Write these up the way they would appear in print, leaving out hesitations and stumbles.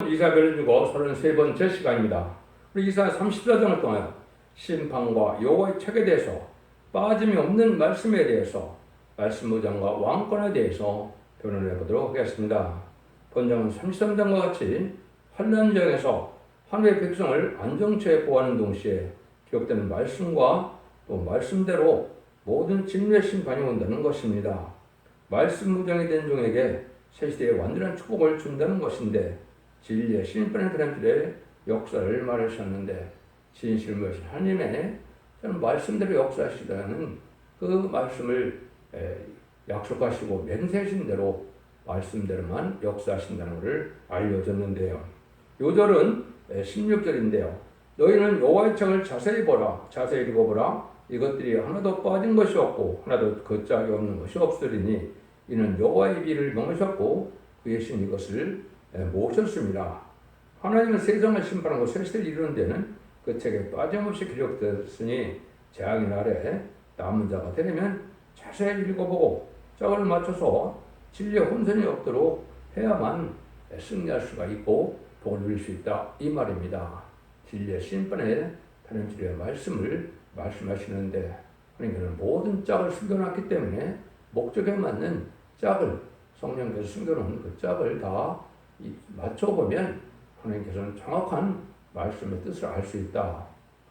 이사벨을 주고 33번째 시간입니다. 우리 이사 34장을 통하여 심판과 여호와의 책에 대해서 빠짐이 없는 말씀에 대해서 말씀 무장과 왕권에 대해서 변론해 보도록 하겠습니다. 본장은 33장과 같이 환난 지역에서 하나님의 백성을 안정처에 보호하는 동시에 기록되는 말씀과 또 말씀대로 모든 진리의 심판이 온다는 것입니다. 말씀 무장이 된 종에게 새 시대의 완전한 축복을 준다는 것인데 진리의 심판의 드림들의 역사를 말하셨는데 진실 무엇이 하나님의 저는 말씀대로 역사하시다는 그 말씀을 약속하시고 맹세하신 대로 말씀대로만 역사하신다는 것을 알려줬는데요. 요절은 16절인데요. 너희는 여호와의 책을 자세히 보라, 자세히 읽어보라. 이것들이 하나도 빠진 것이 없고 하나도 걷잡이 없는 것이 없으리니 이는 여호와의 비를 명하셨고 그의 신 이것을 모셨습니다. 하나님은 세상을 심판하고 세세를 이루는 데는 그 책에 빠짐없이 기록되었으니 재앙의 날에 남은 자가 되려면 자세히 읽어보고 짝을 맞춰서 진리의 혼선이 없도록 해야만 승리할 수가 있고 복을 누릴 수 있다 이 말입니다. 진리의 심판에 다른 진리의 말씀을 말씀하시는데 하나님께서는 모든 짝을 숨겨놨기 때문에 목적에 맞는 짝을 성령께서 숨겨놓은 그 짝을 다 맞춰보면 하나님께서는 정확한 말씀의 뜻을 알 수 있다.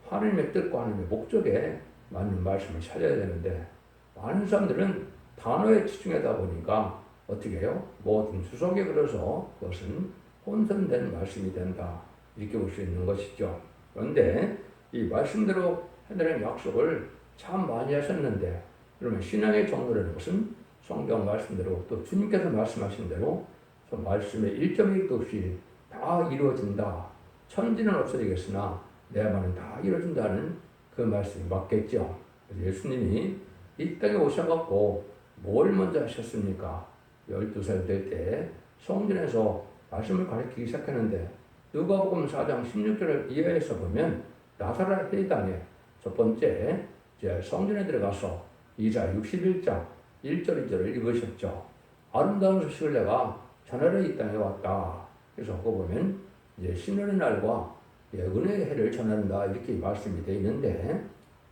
하나님의 뜻과 하나님의 목적에 맞는 말씀을 찾아야 되는데 많은 사람들은 단어에 집중하다 보니까 어떻게 해요? 모든 주석에 걸어서 그것은 혼선된 말씀이 된다. 이렇게 볼 수 있는 것이죠. 그런데 이 말씀대로 하나님의 약속을 참 많이 하셨는데 그러면 신앙의 정도라는 것은 성경 말씀대로 또 주님께서 말씀하신 대로 저 말씀의 일점일 것 없이 다 이루어진다. 천지는 없어지겠으나 내 말은 다 이루어진다는 그 말씀이 맞겠죠. 예수님이 이 땅에 오셔갖고 뭘 먼저 하셨습니까? 12살 될 때 성전에서 말씀을 가르치기 시작했는데 누가복음 4장 16절을 이해해서 보면 나사렛 회당에 첫 번째 이제 성전에 들어가서 이사 61장 1절 2절을 읽으셨죠. 아름다운 소식을 내가 전하러 이 땅에 왔다. 그래서 그거 보면 이제 신년의 날과 은혜의 해를 전한다 이렇게 말씀이 되어 있는데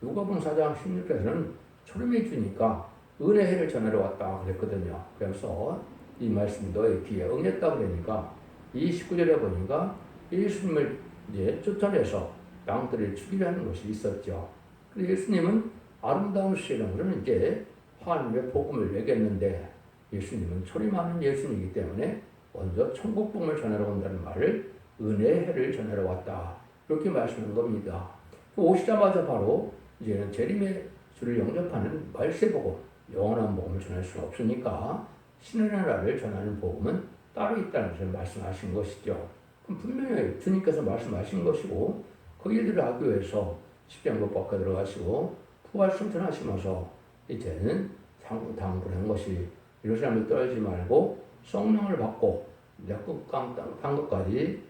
누가복음 4장 16절에는 초림이 주니까 은혜의 해를 전하러 왔다 그랬거든요. 그래서 이 말씀이 너의 귀에 응했다 그러니까 이 19절에 보니까 예수님을 이제 쫓아내서 양들을 죽이려는 것이 있었죠. 그래서 예수님은 아름다운 시련으로는 이제 하나님의 복음을 내겠는데 예수님은 초림하는 예수님이기 때문에 먼저 천국 복음을 전하러 온다는 말을 은혜의 해를 전하러 왔다. 이렇게 말씀하는 겁니다. 오시자마자 바로 이제는 재림의 주를 영접하는 말세 복음, 영원한 복음을 전할 수 없으니까 신의 나라를 전하는 복음은 따로 있다는 것을 말씀하신 것이죠. 그럼 분명히 주님께서 말씀하신 것이고 그 일들을 하기 위해서 십자가 박혀 들어가시고 부활 승천하시면서 이제는 당부한 것이 예루살렘을 떨지 말고 성령을 받고 약국강 땅끝까지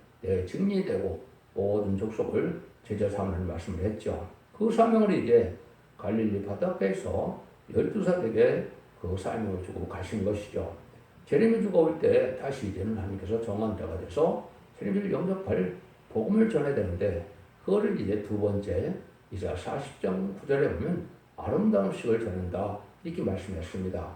증리되고 모든 족속을 제자 삼으라는 말씀을 했죠. 그 사명을 이제 갈릴리 바닷가에서 12사도에게 그 사명을 주고 가신 것이죠. 재림의 주가 올 때 다시 이제는 하나님께서 정한 자가 돼서 재림을 영접할 복음을 전해야 되는데 그거를 이제 두 번째 이사 40장 9절에 보면 아름다운 식을 전한다 이렇게 말씀했습니다.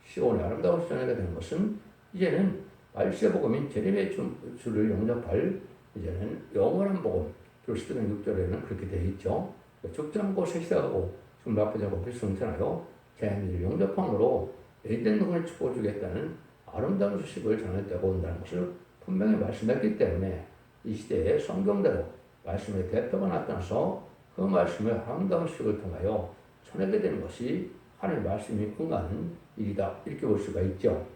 시온의 아름다운 식을 전하게 되는 것은 이제는 말세 복음인 재림의 주를 영접할 이제는 영원한 복음 교시들은 6절에는 그렇게 되어 있죠. 적장고 세시하고 지금 나쁘자고 필승천하여 재림을 영접함으로 에덴 동을 축복을 주겠다는 아름다운 소식을 전했다고 온다는 것을 분명히 말씀했기 때문에 이 시대에 성경대로 말씀의 대표가 나타나서 그 말씀의 아름다운 소식을 통하여 전하게 되는 것이 하나님의 말씀이 응하는 일이다 이렇게 볼 수가 있죠.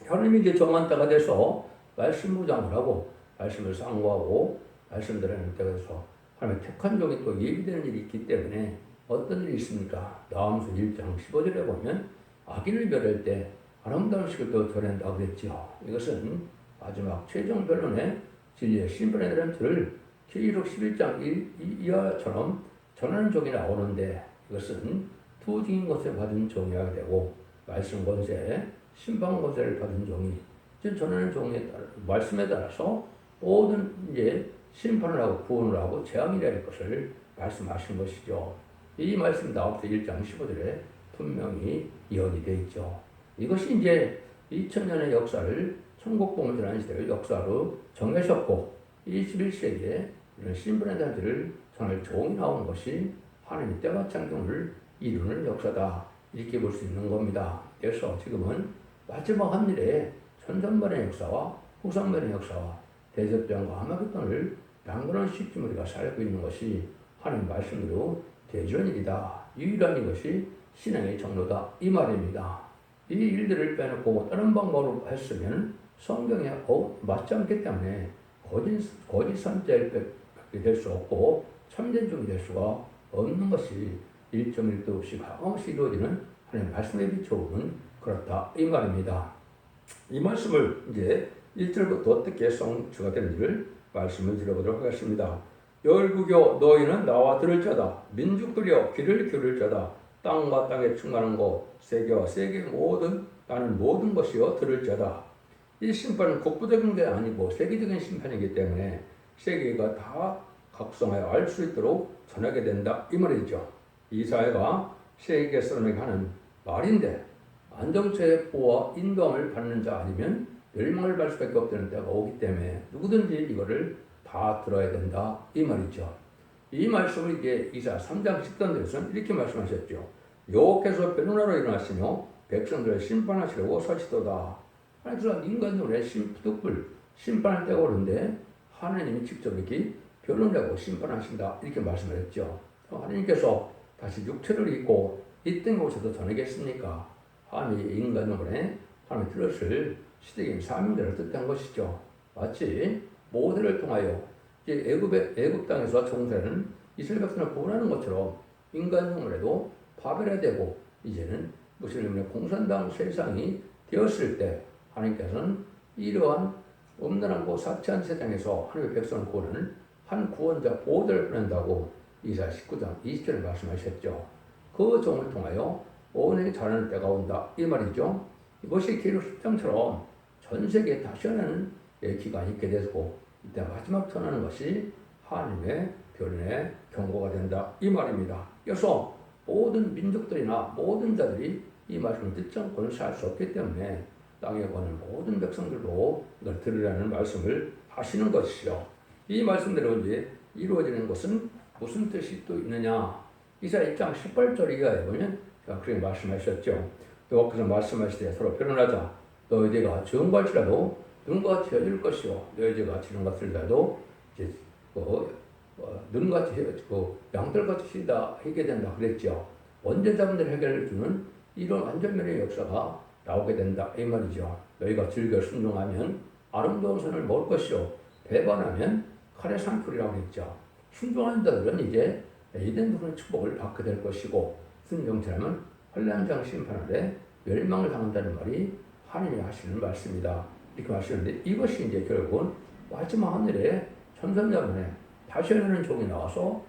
하나님이 이제 정한 때가 돼서 말씀 무장을 하고 말씀을 상고하고 말씀대로 하는 때가 돼서 하나님의 택한 종이 또 예비되는 일이 있기 때문에 어떤 일이 있습니까? 나음수 1장 15절에 보면 악인을 멸할 때 아름다운 식을 또 전한다고 그랬죠. 이것은 마지막 최종 변론의 진리의 심판에 대한 틀을 계시록 11장 이하처럼 전하는 종이 나오는데 이것은 두 증인 것을 받은 종이어야 되고 말씀 권세, 심판 권세를 받은 종이 전하는 종에 따라 말씀에 따라서 모든 이제 심판을 하고 구원을 하고 재앙이 될 것을 말씀하신 것이죠. 이 말씀 다음부터 1장 15절에 분명히 이야기 되어 있죠. 이것이 이제 2000년의 역사를 천국복음이라는 시대의 역사로 정하셨고 21세기에 이런 신분에 대한 들을 전할 종이 나오는 것이 하나님의 때와 창경을 이루는 역사다. 이렇게 볼 수 있는 겁니다. 그래서 지금은 마지막 한 일에 천상번의 역사와 후상번의 역사와 대접전과 아마겟돈을 양분한 시점 우리가 살고 있는 것이 하나님 말씀으로 대주는 일이다. 유일한 이것이 신앙의 정로다. 이 말입니다. 이 일들을 빼놓고 다른 방법으로 했으면 성경에 맞지 않기 때문에 거짓 선자일밖에 될 수 없고 참된 종이 될 수가 없는 것이 1.1도 없이 가감없이 이루어지는 하나님 말씀에 비춰오는 그렇다. 이 말입니다. 이 말씀을 이제 1절부터 어떻게 성취가 되는지를 말씀을 드려보도록 하겠습니다. 열국여 너희는 나와 들을 자다. 민족들이여 귀를 기울일 자다. 땅과 땅에 충만한 것 세계와 세계 모든 나는 모든 것이여 들을 자다. 이 심판은 국부적인 게 아니고 세계적인 심판이기 때문에 세계가 다 각성하여 알 수 있도록 전하게 된다. 이 말이죠. 이사야가 세계 사람에게 하는 말인데 안정처의 보호와 인도함을 받는 자 아니면 멸망을 받을 수밖에 없다는 때가 오기 때문에 누구든지 이거를 다 들어야 된다. 이 말이죠. 이 말씀을 이제 이사 3장 10절에서는 이렇게 말씀하셨죠. 여호와께서 변론하러 일어나시며 백성들을 심판하시려고 서시도다. 하나님께서 인간들의 부득불 심판할 때가 오는데 하나님이 직접 이렇게 변론하고 심판하신다. 이렇게 말씀하셨죠. 하나님께서 다시 육체를 입고 이 땅에 오셔서 전하겠습니까? 하나님이 인간들의 하나님의 뜻을 시대적인 사명자를 뜻한 것이죠. 마치 모세를 통하여 애굽 땅에서 종사하는 이스라엘 백성을 구원하는 것처럼 인간성을에도 파멸해야 되고 이제는 무슬림의 공산당 세상이 되었을 때 하나님께서는 이러한 엄란하고 사치한 세상에서 하나님의 백성을 구원하는 한 구원자 보호자를 보낸다고 이사야 19장 20절에 말씀하셨죠. 그 종을 통하여 온전히 자라는 때가 온다. 이 말이죠. 이것이 기록 10장처럼 전 세계에 다시 하는 기간이 있게 되고 이때 마지막 전하는 것이 하나님의 변론의 경고가 된다. 이 말입니다. 그래서 모든 민족들이나 모든 자들이 이 말씀을 듣지 않고는 살 수 없기 때문에 땅에 거는 모든 백성들도 이걸 들으라는 말씀을 하시는 것이죠. 이 말씀대로 이제 이루어지는 것은 무슨 뜻이 또 있느냐? 이사야 1장 18절 이하에 보면 그렇게 말씀하셨죠. 여호와께서 말씀하시되 서로 변론하자. 너희 죄가 적은 것이라도 눈같이 헤어질 것이요 너희 죄가 지는 것이라도 이제 눈같이 양털같이 시다 하게 된다 그랬죠. 원죄자분들 해결해 주는 이런 완전면의 역사가 나오게 된다 이 말이죠. 너희가 즐겨 순종하면 아름다운 선을 먹을 것이요 배반하면 칼의 상풀이라고 했죠. 순종하는 자들은 이제 에덴 동산의 축복을 받게 될 것이고 순종자라면 환난장 심판 아래 멸망을 당한다는 말이 하나님이 하시는 말씀이다. 이렇게 말씀하는데 이것이 이제 결국은 마지막 하늘에 천선자분에 다시 하는 종이 나와서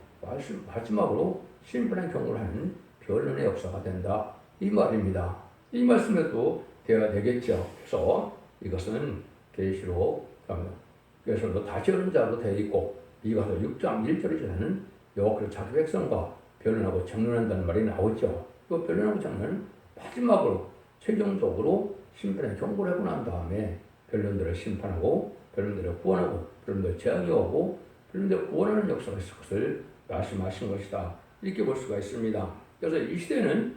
마지막으로 심판의 경고를 하는 변론의 역사가 된다. 이 말입니다. 이 말씀에도 되어야 되겠죠. 그래서 이것은 계시록 그래서 다시 오는 자로 되어 있고 이가서 6장 1절에서는 여호와께서 자기 백성과 변론하고 정론한다는 말이 나오죠. 그 변론하고 정론은 마지막으로 최종적으로 심판의 경고를 하고 난 다음에 변론들을 심판하고 변론들을 구원하고 변론들을 재앙하고 변론들을 구원하는 역사가 있을 것을 말씀하신 것이다. 이렇게 볼 수가 있습니다. 그래서 이 시대는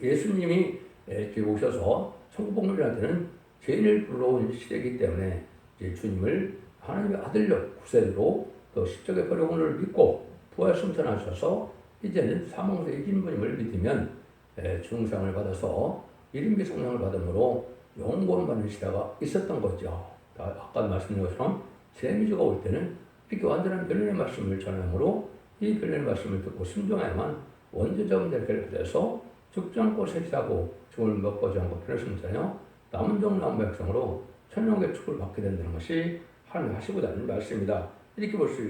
예수님이 이렇게 오셔서 천국복음이라는 데는 죄인을 불러온 시대이기 때문에 이제 주님을 하나님의 아들로 구세주로 또 십자가의 버림을 믿고 부활 승천하셔서 이제는 사망에서 이긴 분임을 믿으면 중상을 받아서 일인비 성령을 받음으로 영권 받는 시대가 있었던 거죠. 아까 말씀드린 것처럼 재미주가 올 때는 이렇게 완전한 변론의 말씀을 전함으로 이 변론의 말씀을 듣고 순종해야만 원죄자분들 결합해서 죽지 않고 세시하고 죽음을 먹보지 않고 편을 승천하여 남은 종 남은 백성으로 천년의 축복을 받게 된다는 것이 하나님 하시고자 하는 말씀이다. 이렇게 볼 수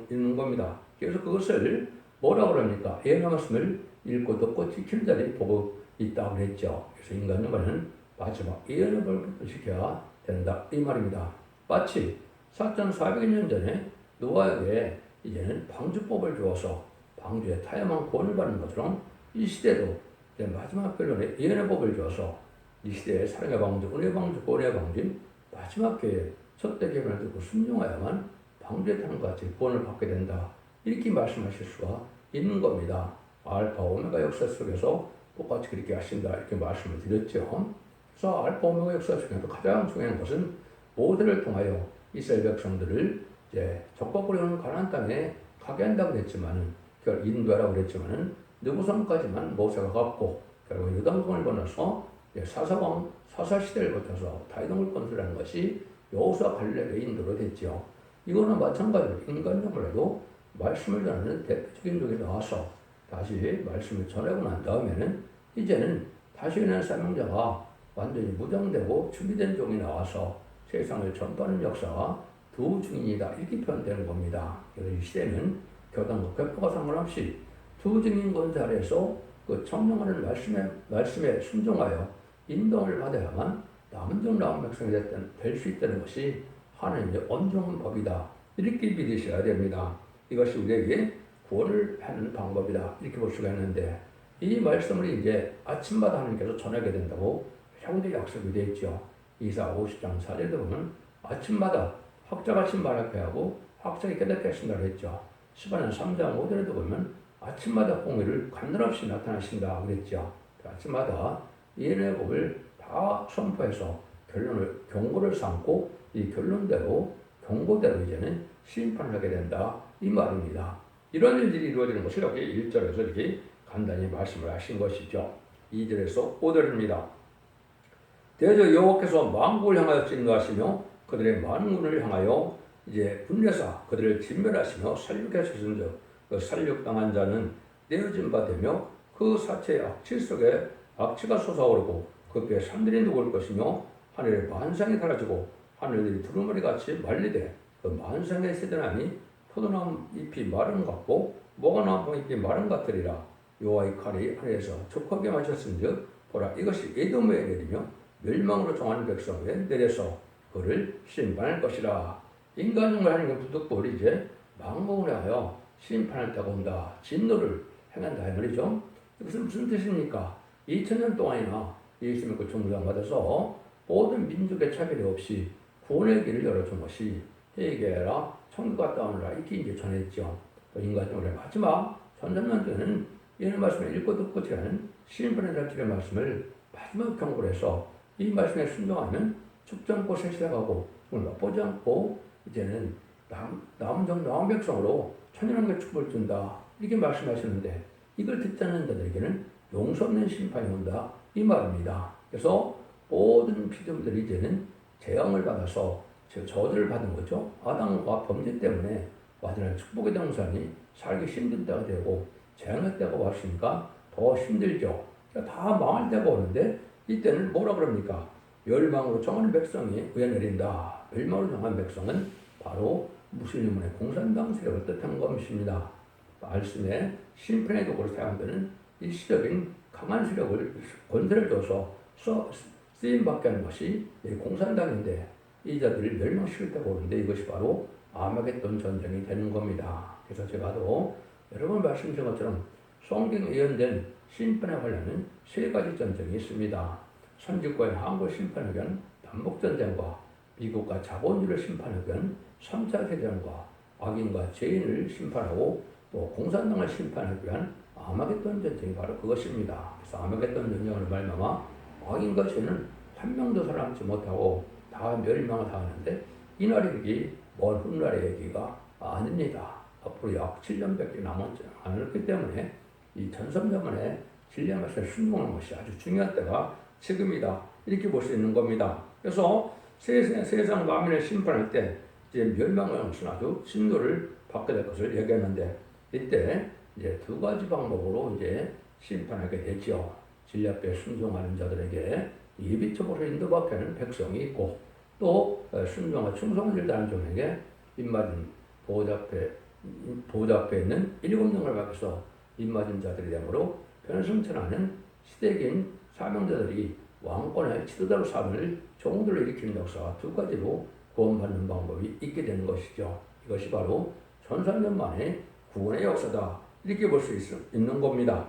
있는 겁니다. 그래서 그것을 뭐라고 그럽니까? 예언의 말씀을 읽고 듣고 지키는 자들이 복이 있다고 그랬죠. 그래서 인간 영혼은 마지막 예언의 복을 지켜야 된다. 이 말입니다. 마치 4,400년 전에 노아에게 이제는 방주법을 주어서 방주에 다양한 구원을 받는 것처럼 이 시대도 이제 마지막 결론에 예언의 법을 주어서 이 시대의 사랑의 방주, 은혜의 방주, 구원의 방주인 마지막 교회 첫대 계명을 듣고 순종하야만 방주에 타는 것 같이 구원을 받게 된다. 이렇게 말씀하실 수가 있는 겁니다. 알파 오메가 역사 속에서 똑같이 그렇게 하신다. 이렇게 말씀을 드렸죠. 그래서 알파 오메가 역사 중에서 가장 중요한 것은 모세를 통하여 이스라엘 백성들을 이제 적법으로는 가나안 땅에 가게 한다고 그랬지만은 인도하라고 그랬지만은 느부산까지만 모세가 갔고 결국 요단강을 건너서 사사 시대를 거쳐서 다이동을 건설하는 것이 여호수아 갈렙의 인도로 됐죠. 이거는 마찬가지로 인간적으로 해도 말씀을 전하는 대표적인 종이 나와서 다시 말씀을 전하고 난 다음에는 이제는 다시 일어난 사명자가 완전히 무장되고 준비된 종이 나와서 세상을 전파하는 역사가 두 증인이다 이렇게 표현되는 겁니다. 그래서 이 시대는 교단과 격포가 상관없이 두 증인 권세 아래에서 그 청명하는 말씀에 순종하여 인도를 받아야만 남은 나온 백성이 될 수 있다는 것이 하나님의 엄중한 법이다. 이렇게 믿으셔야 됩니다. 이것이 우리에게 구원을 하는 방법이다. 이렇게 볼 수가 있는데 이 말씀을 이제 아침마다 하나님께서 전하게 된다고 형제 약속이 되어 있죠. 이사 50장 4절에 보면 아침마다 학자같이 말하게 하고 학자가 깨닫게 하신다고 했죠. 시바는 3장 5절에도 보면 아침마다 공의를 간단없이 나타나신다 그랬죠. 아침마다 예언의 법을 다 선포해서 경고를 삼고 이 결론대로 경고대로 이제는 심판을 하게 된다 이 말입니다. 이런 일들이 이루어지는 것을 여기 1절에서 이렇게 간단히 말씀을 하신 것이죠. 2절에서 5절입니다. 대저 여호와께서 만국을 향하여 진노하시며 그들의 만군을 향하여 이제 분내사 그들을 진멸하시며 살육하셨은즉 그 살육당한 자는 내어진 바 되며 그 사체의 악취 속에 악취가 솟아오르고 그 뼈에 산들이 녹을 것이며 하늘의 만상이 사라지고 하늘들이 두루마리같이 말리되 그 만상의 세대나니 포도나무 잎이 마른 것 같고 모가나무 잎이 마른 것 같으리라. 여호와의 칼이 하늘에서 족하게 마셨은즉 보라 이것이 에돔에 내리며 멸망으로 정한 백성에 내려서 그를 심판할 것이라. 인간을 하는 부득불 이제 망국을 하여 심판할 때가 온다. 진노를 행한다 이 말이죠. 무슨 뜻입니까? 2000년 동안이나 예수 믿고 종교장 받아서 모든 민족의 차별이 없이 구원의 길을 열어준 것이 회개하라 천국 갔다 오느라 이렇게 이제 전했죠. 또 인간적으로 마지막 전전년 때는 이런 말씀을 읽고 듣고 지라는 심판의 날길의 말씀을 마지막 경고를 해서 이 말씀에 순종하면 죽지 않고 세시라가고 맛보지 않고 이제는 남은 백성으로 천연한 축복을 준다 이렇게 말씀하시는데 이걸 듣지 않는 자들에게는 용서 없는 심판이 온다 이 말입니다. 그래서 모든 피조물들이 이제는 재앙을 받아서 저주를 받은 거죠. 아담과 범죄 때문에 완전한 축복의 동산이 살기 힘든 때가 되고 재앙의 때가 왔으니까 더 힘들죠. 다 망할 때가 오는데 이때는 뭐라 그럽니까? 멸망으로 정한 백성이 의에 내린다. 멸망으로 정한 백성은 바로 무슬림의 공산당 세력을 뜻하는 것입니다. 말씀에 심판의 도구로 사용되는 일시적인 강한 세력을 권세를 줘서 쓰임받게 하는 것이 공산당인데 이 자들을 멸망시킬 때가 오는데 이것이 바로 아마겟돈 전쟁이 되는 겁니다. 그래서 제가도 여러 번 말씀드린 것처럼 성경에 예언된 심판에 관련된 세 가지 전쟁이 있습니다. 선진국과의 항구 심판을 위한 남북전쟁과 미국과 자본주의를 심판하기 위한 3차 세대전과 악인과 죄인을 심판하고 또 공산당을 심판하기 위한 아마겟돈 전쟁이 바로 그것입니다. 그래서 아마겟돈 전쟁을 말미암아 악인과 죄는 한 명도 살아남지 못하고 다 멸망을 당하는데 이 날이 먼 훗날의 얘기가 아닙니다. 앞으로 약 7년밖에 남지 않았기 때문에 이 전선전만에 진리의 말씀을 순종하는 것이 아주 중요한 때가 지금이다. 이렇게 볼 수 있는 겁니다. 그래서 세상 만민을 심판할 때 이제 멸망을 것은 아주 진노를 받게 될 것을 얘기하는데 이때 이제 두 가지 방법으로 이제 심판하게 되죠. 진리 앞에 순종하는 자들에게 예비적으로 인도받게 하는 백성이 있고 또 순종과 충성을 일다는 종에게 입맞은 보호자 앞에 있는 7명을 밖에서 입맞은 자들이 되므로 변성천하는 시대적인 사명자들이 왕권의 지도자로 삼을 종들을 일으키는 역사가 두 가지로 구원받는 방법이 있게 되는 것이죠. 이것이 바로 1400년 만에 구원의 역사다. 이렇게 볼 수 있는 겁니다.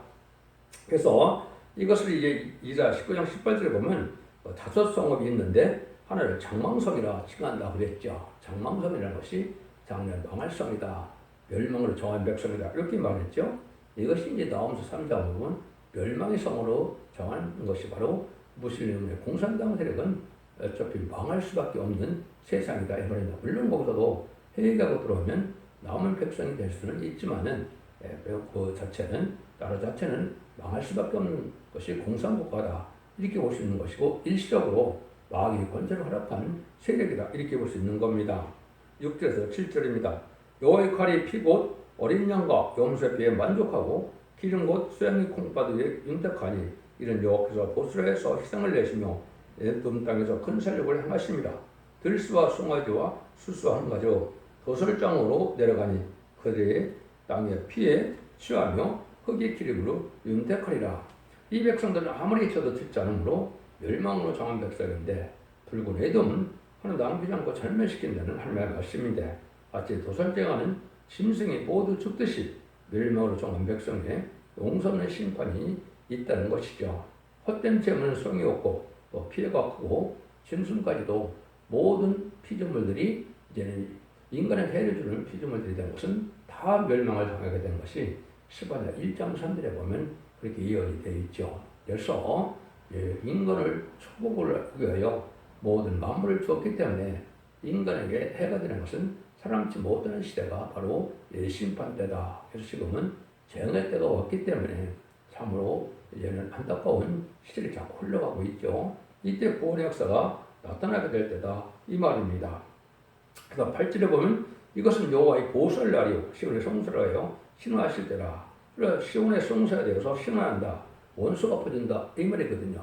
그래서 이것을 이제 이사 19장 18절에 보면 다섯 성읍이 있는데 하나를 장망성이라 칭한다 그랬죠. 장망성이라는 것이 장래 망할 성이다. 멸망으로 정한 백성이다. 이렇게 말했죠. 이것이 이제 나홈서 3장 보면 멸망의 성으로 정하는 것이 바로 무슬림의 공산당 세력은 어차피 망할 수밖에 없는 세상이다. 이 말입니다. 물론 거기서도 회개하고 들어오면 남은 백성이 될 수는 있지만은 그 자체는 나라 자체는 망할 수밖에 없는 것이 공산국가다. 이렇게 볼 수 있는 것이고 일시적으로 마귀의 권세를 허락한 세력이다. 이렇게 볼 수 있는 겁니다. 6절에서 7절입니다. 여호와의 칼이 피곧 어린 양과 염소에 비해 만족하고 기름 곧 수양이 콩바드에 윤택하니 이는 여호와께서 보스라에서 희생을 내시며 에돔 땅에서 큰 살력을 행하십니다. 들스와 송아지와 수수와 한 가지로 도설장으로 내려가니 그들의 땅의 피에 취하며 흙의 기름으로 윤택하리라. 이 백성들은 아무리 쳐도 듣지 않으므로 멸망으로 정한 백성인데 붉은 에돔은 하나도 남기지 않고 절멸시킨다는 하나님의 말씀인데 마치 도살쟁하는 짐승이 모두 죽듯이 멸망으로 정한 백성에 용서없는 심판이 있다는 것이죠. 헛된 재물은 소용이 없고 또 피해가 크고 짐승까지도 모든 피조물들이 이제는 인간의 해를 주는 피조물들이 된 것은 다 멸망을 당하게 된 것이 스바냐 1장 3절에 보면 그렇게 예언이 되어 있죠. 그래서 인간을 축복을 위하여 모든 만물을 주었기 때문에 인간에게 해가 되는 것은 사람치 못하는 시대가 바로 심판 때다. 그래서 지금은 재앙의 때가 왔기 때문에 참으로 이제는 안타까운 시대를 자꾸 흘러가고 있죠. 이때 구원의 역사가 나타나게 될 때다. 이 말입니다. 그래서 8절에 보면 이것은 여호와의 보설 날이요 시온의 성수라요 신호하실 때라. 그래서 시온의 성수에 대해서 신호한다. 원수가 퍼진다. 이 말이거든요.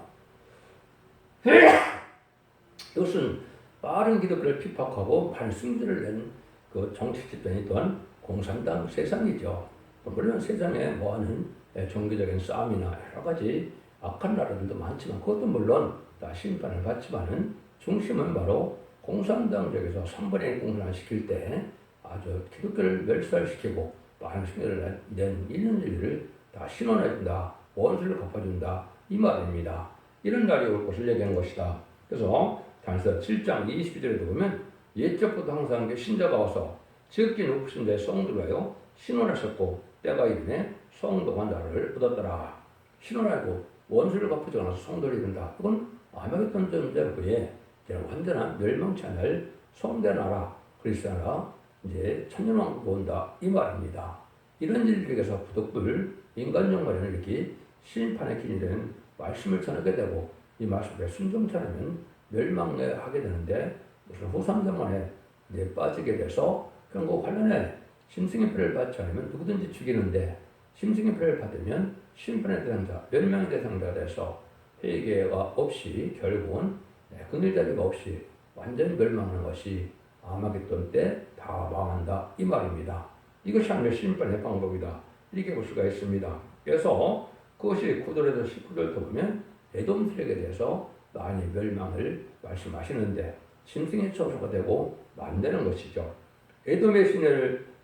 이것은 빠른 기독교를 핍박하고 반승주를 낸 그 정치 집단이 또한 공산당 세상이죠. 물론 세상에 뭐하는 종교적인 싸움이나 여러 가지 악한 나라들도 많지만 그것도 물론 다 심판을 받지만은 중심은 바로 공산당 쪽에서 3분의 1 공산을 시킬 때 아주 기독교를 멸살시키고 반승주를 낸 이런 일을 다 신원해준다. 원수를 갚아준다. 이 말입니다. 이런 날이 올 것을 얘기하는 것이다. 그래서 단서 7장 22절에도 보면 옛적부터 항상 신자가 와서 지극히 높으신 데 성도라요 신원하셨고 때가 이르매 성도가 나를 얻었더라. 신원하고 원수를 갚지 않아서 성도를 이룬다. 이건 아마겟돈 전쟁 후에 완전한 멸망치 않을 성대 나라 그리스도 나라 이제 천년왕국이 온다. 이 말입니다. 이런 일들에서 부득불 인간적 마련을 이렇게 심판의 기준이 되는 말씀을 전하게 되고 이 말씀에 순종치 않으면 멸망에 하게 되는데 무슨 후삼자만에 빠지게 돼서 결국 환란에 심승의 표를 받지 않으면 누구든지 죽이는데 심승의 표를 받으면 심판의 대상자, 멸망의 대상자가 돼서 회개가 없이 결국은 그늘자리가 없이 완전히 멸망하는 것이 아마겟돈 때 다 망한다 이 말입니다. 이것이 하나님의 심판의 방법이다. 이렇게 볼 수가 있습니다. 그래서 그것이 9절에서 19절도 보면 에돔 세력에 대해서 많이 멸망을 말씀하시는데 짐승의 처소가 되고 만드는 것이죠. 에돔의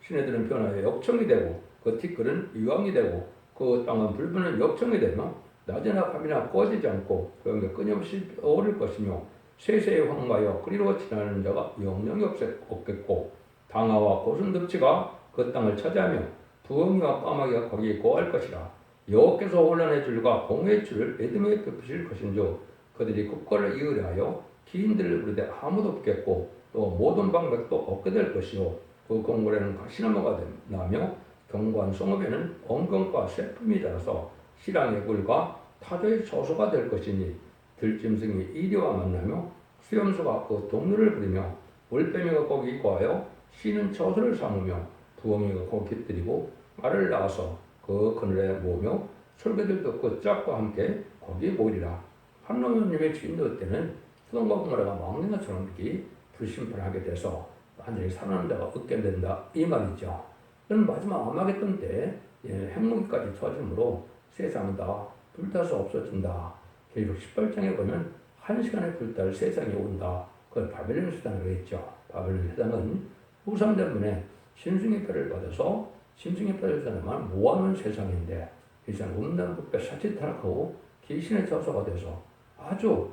시내들은 변화에 역청이 되고 그 티끌은 유황이 되고 그 땅은 불붙는 역청이 되며 낮이나 밤이나 꺼지지 않고 그런게 끊임없이 오를 것이며 세세의 황마여 그리로 지나는 자가 영영이 없겠고 당하와 고순듭치가 그 땅을 차지하며 부엉이와 까마귀가 거기에 거할 것이라. 여호와께서 혼란의 줄과 공의 줄을 에돔에 펴으실 것인즉 그들이 국가를 이으려 기인들을 부르되 아무도 없겠고 또 모든 방백도 없게 될 것이요 그 공굴에는 가시나무가 나며 경관 성읍에는 엉겅과 새품이 자라서 시랑의 굴과 타조의 처소가 될 것이니 들짐승이 이리와 만나며 수염소가 그 동료를 부리며 올빼미가 거기 거하여 씨는 처소를 삼으며 부엉이가 거기 깃들이고 말을 낳아서 그 그늘에 모으며 솔개들도 그 짝과 함께 거기 모이리라. 한노년님의 주인도 때는 소돔과 고모라가 망령아처럼 이렇게 불심판하게 돼서 완전히 살아나는 자가 없게 된다 이 말이죠. 그럼 마지막 아마겟돈 때 핵무기까지 터짐으로 세상은 다 불타서 없어진다. 계시록 18장에 보면 1시간에 불탈 세상이 온다. 그 그걸 바벨론 세상이라고 했죠. 바벨론 세상은 후삼대문에 짐승의 표를 받아서 짐승의 표를 사람만 모아놓은 세상인데 이 세상 음란 부패 사치 타락하고 귀신의 저소가 돼서 아주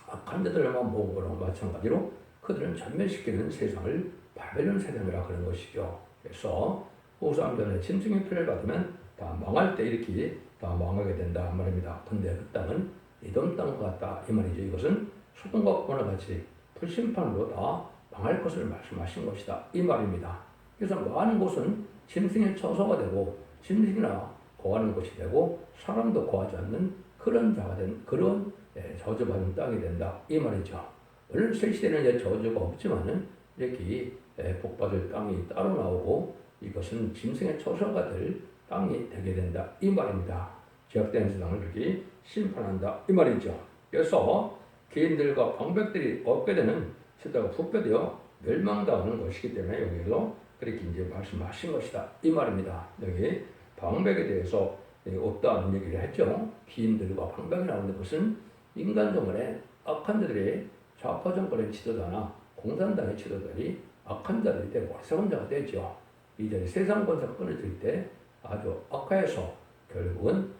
악한 자들만 모은 거랑 마찬가지로 그들은 전멸시키는 세상을 바벨론 세상이라 그런 것이죠. 그래서 후삼전에 짐승의 표를 받으면 다 망할 때 이렇게 다 망하게 된다 말입니다. 근데 그 땅은 이돔 땅과 같다 이 말이죠. 이것은 소돔과 고모라 같이 불심판으로 다 망할 것을 말씀하신 것이다 이 말입니다. 그래서 많은 곳은 짐승의 처소가 되고 짐승이나 거하는 곳이 되고 사람도 거하지 않는 그런 자가 된 그런 저주받은 땅이 된다 이 말이죠. 물론 새 시대는 이제 저주가 없지만은 이렇게 복받을 땅이 따로 나오고 이것은 짐승의 처소가 될 땅이 되게 된다 이 말입니다. 죄악된 세상을 이렇게 심판한다 이 말이죠. 그래서 개인들과 방백들이 얻게 되는 세대가 부패되어 멸망당하는 것이기 때문에 여기서 그렇게 이제 말씀하신 것이다 이 말입니다. 여기 방백에 대해서 없다는 얘기를 했죠. 기인들과 방백이 나오는 것은 인간 정권의 악한 자들의 좌파 정권의 지도자나 공산당의 지도자들이 악한 자들이 되고 어리석은 자가 되죠. 이제 세상 권세가 끊어질 때 아주 악화해서 결국은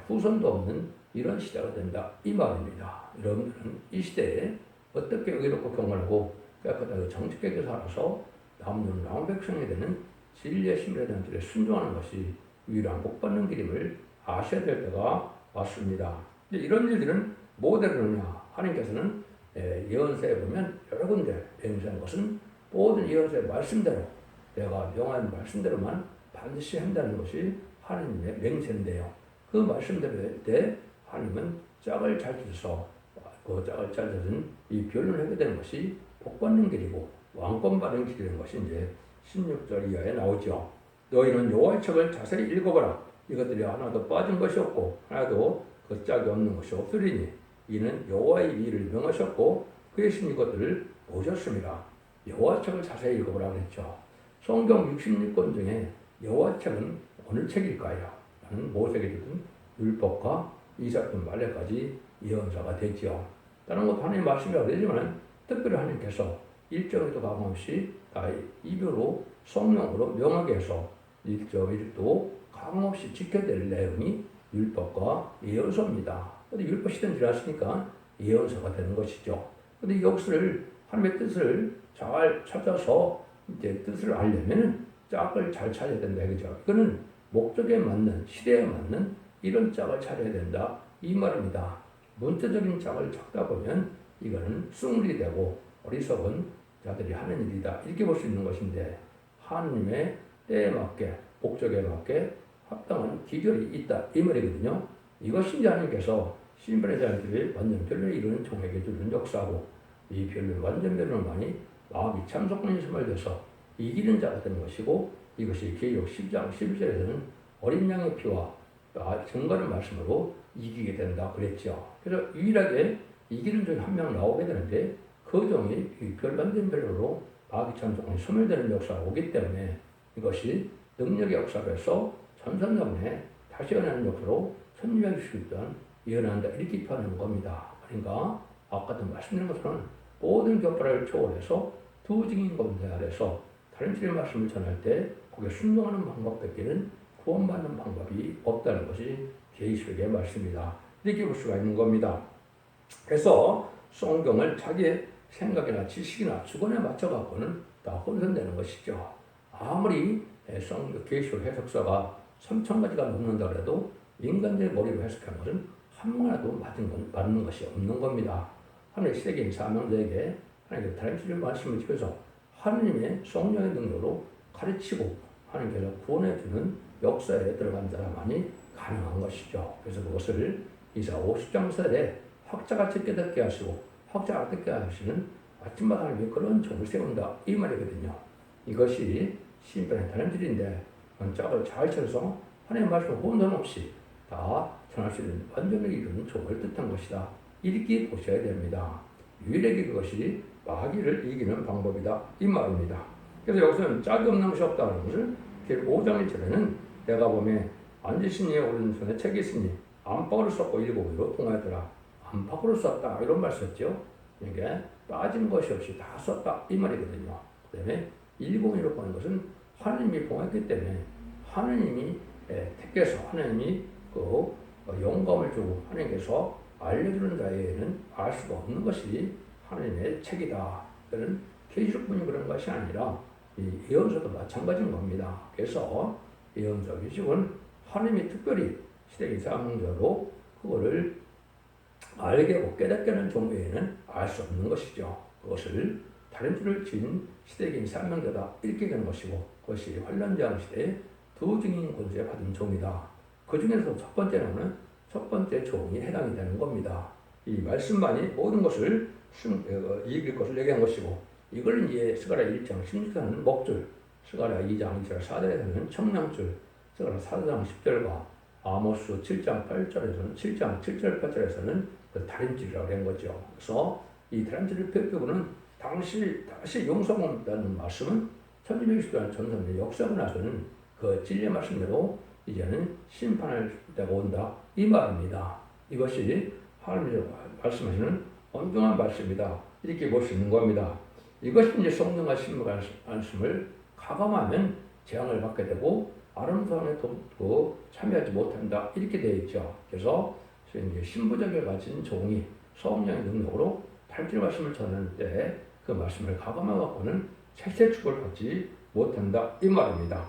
후손도 없는 이런 시대가 된다 이 말입니다. 여러분들은 이 시대에 어떻게 의롭고 경건하고 깨끗하게 정직하게 살아서 남는 남은 백성이 되는 진리의 신뢰에 대한 길에 순종하는 것이 유일한 복받는 길임을 아셔야 될 때가 왔습니다. 이런 일들은 뭐대로 그러냐 하나님께서는 예언서에 보면 여러 군데 맹세한 것은 모든 예언서의 말씀대로 내가 명한 말씀대로만 반드시 한다는 것이 하나님의 맹세인데요. 그 말씀대로 할 때 하나님은 짝을 잘 져서 그 짝을 잘 져준 이 변론을 하게 되는 것이 복받는 길이고 왕권 받는 길이라는 것이 이제 16절 이하에 나오죠. 너희는 여호와의 책을 자세히 읽어보라. 이것들이 하나도 빠진 것이 없고 하나도 그 짝이 없는 것이 없으리니 이는 여호와의 일을 명하셨고 그의 신 이것들을 보셨습니다. 여호와 책을 자세히 읽어보라 그랬죠. 성경 66권 중에 여호와 책은 어느 책일까요? 나는 모세에게 주던 율법과 이삭부터 말레까지 예언서가 되죠. 다른 것도 하나님 말씀이라고 되지만 특별히 하나님께서 일정에도 가감없이 다 입으로 성령으로 명하게 해서 일도 가감없이 지켜야 될 내용이 율법과 예언서입니다. 근데 율법 시대는 지났으니까 예언서가 되는 것이죠. 근데 이 역사를 하나님의 뜻을 잘 찾아서 이제 뜻을 알려면 짝을 잘 찾아야 된다 이거죠. 이거는 목적에 맞는 시대에 맞는 이런 짝을 찾아야 된다 이 말입니다. 문자적인 짝을 찾다 보면 이거는 쑥물이 되고 어리석은 자들이 하는 일이다 이렇게 볼 수 있는 것인데 하나님의 때에 맞게 목적에 맞게 합당한 기결이 있다 이 말이거든요. 이것이 이제 하나님께서 신분의 자들이 완전 변론을 이루는 종에게 주는 역사고 이 변론 완전 변론만이 마귀 참석권이 소멸돼서 이기는 자가 되는 것이고 이것이 계시록 10장 11절에서는 어린 양의 피와 증거를 말씀으로 이기게 된다 그랬죠. 그래서 유일하게 이기는 종이 한 명 나오게 되는데 그 종이 완전 변론으로 마귀 참석권이 소멸되는 역사가 오기 때문에 이것이 능력의 역사로서 전선전에 다시 일어나는 역사로 1660년 일어난다 이렇게 표현하는 겁니다. 그러니까 아까도 말씀드린 것처럼 모든 격파를 초월해서 두 증인 권세 아래서 다른 주의 말씀을 전할 때 거기에 순종하는 방법밖에는 구원받는 방법이 없다는 것이 계시록의 말씀입니다. 이렇게 볼 수가 있는 겁니다. 그래서 성경을 자기의 생각이나 지식이나 주관에 맞춰갖고는 다 혼선되는 것이죠. 아무리 계시록 해석서가 3,000가지가 넘는다 그래도 인간들의 머리로 해석한 것은 한번라도 맞는 것이 없는 겁니다. 하나님의 세계인 사명자에게 하나님께서 다른 주의 말씀을 집어서 하나님의 성령의 능력으로 가르치고 하나님께서 구원해주는 역사에 들어간 자라만이 가능한 것이죠. 그래서 그것을 이사 50장 설에 학자같이 깨닫게 하시고 학자가 듣게 하시는 아침마다 하나님이 그런 종을 세운다 이 말이거든요. 이것이 신변의 다른 길인데 짝을 잘 쳐서 하나님의 말씀을 혼돈 없이 다 전할 수 있는 완전히 이루는 종을 뜻한 것이다. 이렇게 보셔야 됩니다. 유일하게 그것이 마귀를 이기는 방법이다 이 말입니다. 그래서 여기서는 짝이 없는 것이 없다는 것을 5장 1절에는 내가 보면 앉으신 이의 오른손에 책이 있으니 안팎으로 썼고 일곱으로 통하였더라. 안팎으로 썼다 이런 말 썼죠. 이게 빠진 것이 없이 다 썼다 이 말이거든요. 그 다음에 일공이라고 보는 것은 하느님이 봉했기 때문에 하느님이 택해서 하느님이 그 영감을 주고 하느님께서 알려주는 자에게는 알 수가 없는 것이 하느님의 책이다. 그는 계시록뿐이 그런 것이 아니라 이 예언서도 마찬가지인 겁니다. 그래서 예언서 계시록은 하느님이 특별히 시대의 사명자로 그거를 알게 하고 깨닫게 하는 종에는 알 수 없는 것이죠. 그것을 다림줄을 진 시대적인 사명자다 이렇게 되는 것이고 그것이 환란장 시대에 두 증인 권세 받은 종이다. 그 중에서 첫 번째는 첫 번째 종이 해당이 되는 겁니다. 이 말씀만이 모든 것을 이길 것을 얘기한 것이고 이걸 이제 스가랴 1장 16절은 목줄, 스가랴 2장 2절 4절에서는 청량줄, 스가랴 4장 10절과 아모스 7장 8절에서는 7장 7절 8절에서는 그 다림줄이라고 한 거죠. 그래서 이 다림줄을 펴펴보는 다시 용서한다는 말씀은 1260년 전선의 역사가 나서는 그 진리의 말씀대로 이제는 심판할 때가 온다 이 말입니다. 이것이 하나님이 말씀하시는 엄중한 말씀이다 이렇게 볼 수 있는 겁니다. 이것이 이제 성령과 신부가 말씀을 가감하면 재앙을 받게 되고 아름다움에 참여하지 못한다 이렇게 되어 있죠. 그래서 이제 신부적을 가진 종이 성령의 능력으로 다림줄 말씀을 전하는 때 그 말씀을 가감하고는 세세 축을 받지 못한다 이 말입니다.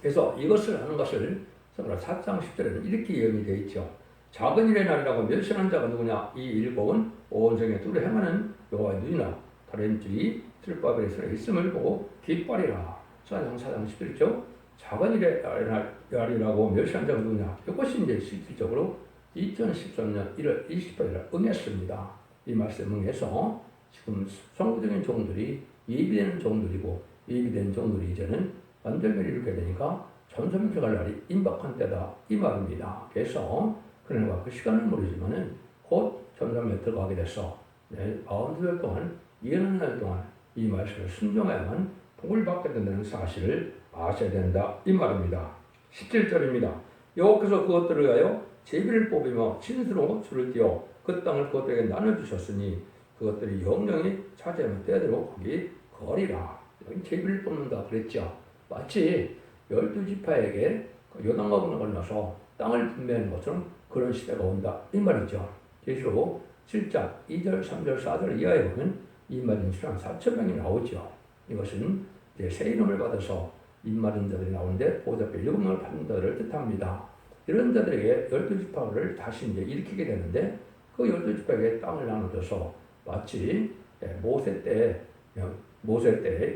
그래서 이것을 하는 것을 4장 10절에는 이렇게 예언이 되어 있죠. 작은 일의 날이라고 멸시하는 자가 누구냐? 이 일곱은 온 성에 두루 행하는 여호와의 눈이나 다림줄이 들바벨에 있음을 보고 기뻐하리라. 4장 10절이죠. 작은 일의 날이라고 멸시하는 자가 누구냐? 이것이 이제 실질적으로 2013년 1월 28일 응했습니다. 이 말씀 응해서 지금 성부적인 종들이 예비되는 종들이고 예비된 종들이 이제는 완전히 이렇게 되니까 전소명령할 날이 임박한 때다 이 말입니다. 그래서 그러나 그 시간은 모르지만은 곧 전소명령에 들어가게 돼서 42일 동안 예언하는 날 동안 이 말씀을 순종해야만 복을 받게 된다는 사실을 아셔야 된다 이 말입니다. 17절입니다. 여호와께서 그것들을 위하여 제비를 뽑으며 진수로 줄을 띄어 그 땅을 그것들에게 나눠주셨으니 그것들이 영영이 차지하는 때대로 거기 거리라. 여기 제비를 뽑는다 그랬죠. 마치 12지파에게 요단강을 건너서 땅을 분배하는 것처럼 그런 시대가 온다 이 말이죠. 계시록 7장 2절 3절 4절 이하에 보면 입맞은 사람 4,000명이 나오죠. 이것은 이제 새 이름을 받아서 입맞은 자들이 나오는데 보호자께 7명을 받는 자들을 뜻합니다. 이런 자들에게 12지파를 다시 이제 일으키게 되는데 그 12지파에게 땅을 나눠줘서 마치 모세 때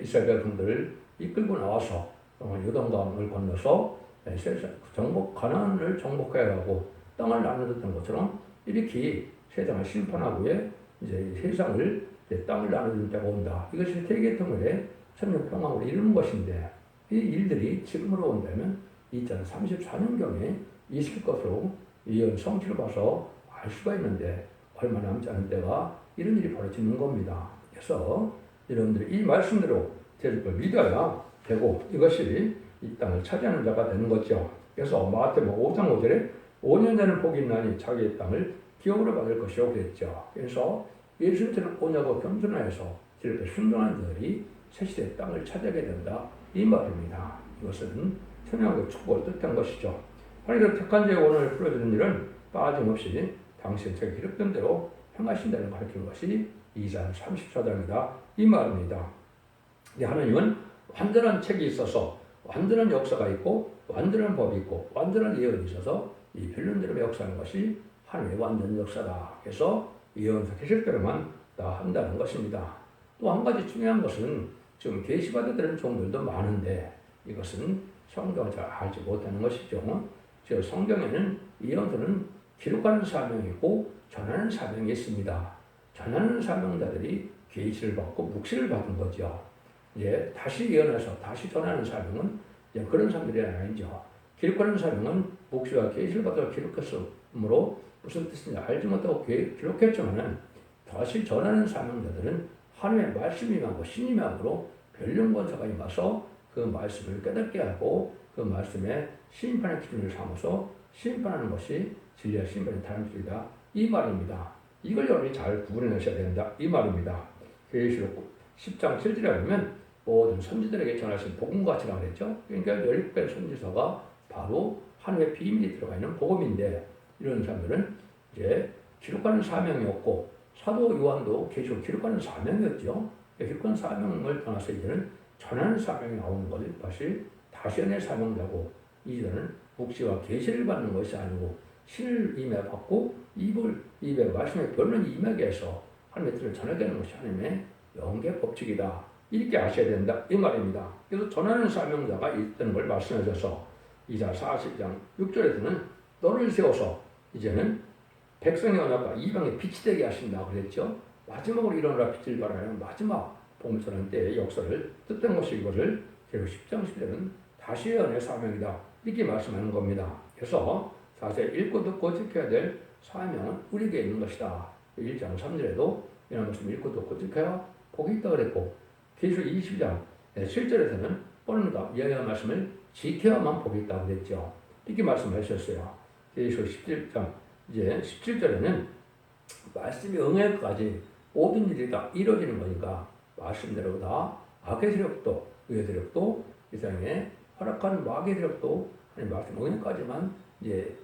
이스라엘 백성들을 이끌고 나와서 요단강을 건너서 가나안을 정복해야 하고 땅을 나눠줬던 것처럼 이렇게 세상을 심판하고에 이제 세상을 땅을 나눠줄 때가 온다. 이것이 세계통일의 천년평화를 이루는 것인데 이 일들이 지금으로 온다면 2034년경에 있을 것으로 이런 성취를 봐서 알 수가 있는데 얼마 남지 않은 때가 이런 일이 벌어지는 겁니다. 그래서 여러분들이 이 말씀대로 제주를 믿어야 되고 이것이 이 땅을 차지하는 자가 되는 거죠. 그래서 마태복음 5장 5절에 5년 전에 복이 있나니 자기의 땅을 기업으로 받을 것이라고 그랬죠. 그래서 예수님처럼 오냐고 겸손하여서 이렇게 순종한 자들이 새시대의 땅을 차지하게 된다 이 말입니다. 이것은 천양의 축복을 뜻한 것이죠. 하나님께서 택한 자의 원한을 풀어주는 일은 빠짐없이 당시에 제가 기록된 대로 행하신다는 가르치는 것이 2장 34장이다 이 말입니다. 하나님은 완전한 책이 있어서 완전한 역사가 있고 완전한 법이 있고 완전한 예언이 있어서 이 변론대로 역사하는 것이 하나님의 완전 역사다. 그래서 예언서 계실대로만 다 한다는 것입니다. 또 한 가지 중요한 것은 지금 계시받아들이는 종들도 많은데 이것은 성경을 잘 알지 못하는 것이죠. 즉 성경에는 예언서는 기록하는 사명이고 전하는 사명이 있습니다. 전하는 사명자들이 계시를 받고 묵시를 받은 거죠. 예, 다시 예언해서 다시 전하는 사명은 그런 사람들이 아니죠. 기록하는 사명은 묵시와 계시를 받아 기록했으므로 무슨 뜻인지 알지 못하고 기록했지만은 다시 전하는 사명자들은 하나님의 말씀이 임하고 신이 임함으로 변론권사가 임해서 그 말씀을 깨닫게 하고 그 말씀에 심판의 기준을 삼아서 심판하는 것이 진리와 심판의 다름질이다 이 말입니다. 이걸 여러분이 잘 구분해내셔야 된다 이 말입니다. 계시록 10장 7절에 보면 모든 선지들에게 전하신 복음같이라고 그랬죠. 그러니까 17개 선지서가 바로 하나님의 비밀이 들어가 있는 복음인데 이런 사람들은 이제 기록하는 사명이었고 사도 요한도 계시록 기록하는 사명이었죠. 기록하는 사명을 떠나서 이제는 전하는 사명이 나오는 것을 다시 연의 사명자고 이제는 묵시와 계시를 받는 것이 아니고 신을 임해받고 입에 말씀의 변론이 임하게 해서 하나님의 뜻을 전하게 것이 하나님의 영계 법칙이다. 이렇게 아셔야 된다 이 말입니다. 그래서 전하는 사명자가 있다는 걸 말씀해 주셔서 이사 40장 6절에서는 너를 세워서 이제는 백성의 언약과 이방의 빛이 되게 하신다 그랬죠. 마지막으로 일어나라 빛을 발하는 마지막 복음전환 때의 역사를 뜻된 것이 이거를 계속 10장 10절은 다시 연의 사명이다 이렇게 말씀하는 겁니다. 그래서 사실 읽고 듣고 지켜야 될 사명은 우리에게 있는 것이다. 1장 3절에도 이런 말씀 읽고 듣고 지켜야 복이 있다 그랬고 계시록 20장 7절에서는 오늘과 여호와 말씀을 지켜야만 복이 있다고 그랬죠. 이렇게 말씀하셨어요. 계시록 17장 이제 17절에는 말씀이 응해까지 모든 일이 다 이루어지는 거니까 말씀대로 다 악의 세력도 의의 세력도 이 세상에 허락한 마귀의 세력도 하나님 말씀 응해까지만 이제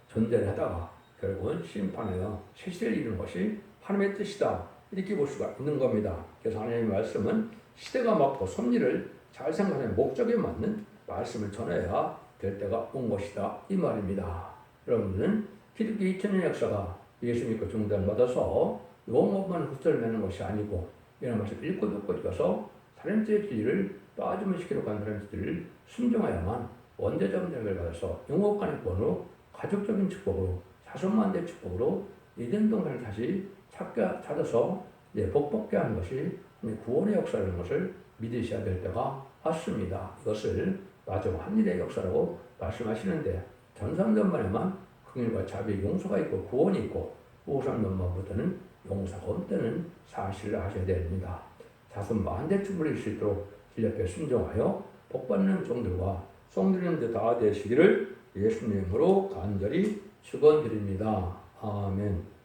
존재를 하다가 결국은 심판에서 실시를 이루는 것이 하나님의 뜻이다. 이렇게 볼 수가 있는 겁니다. 그래서 하나님의 말씀은 시대가 맞고 섭리를 잘 생각하는 목적에 맞는 말씀을 전해야 될 때가 온 것이다. 이 말입니다. 여러분들은 기독교 2000년 역사가 예수 믿고 중단을 받아서 용어만 흩어져 내는 것이 아니고 이런 말씀 읽고 듣고 읽어서 사람들의 진리를 빠짐을 기록한 사람들을 순종하야만 원대적 자격을 받아서 영업간의 권으로 가족적인 축복으로 자손만대 축복으로 이된 동산을 다시 찾아서 복받게 하는 것이 구원의 역사라는 것을 믿으셔야 될 때가 왔습니다. 이것을 마지막 한 일의 역사라고 말씀하시는데 전산전반에만 긍휼과 자비의 용서가 있고 구원이 있고 우상전반부터는 용서가 없다는 사실을 아셔야 됩니다. 자손 만대 축복을 이룰 수 있도록 길 옆에 순종하여 복받는 종들과 송드리는 데 다 되시기를 예수님으로 간절히 축원드립니다. 아멘.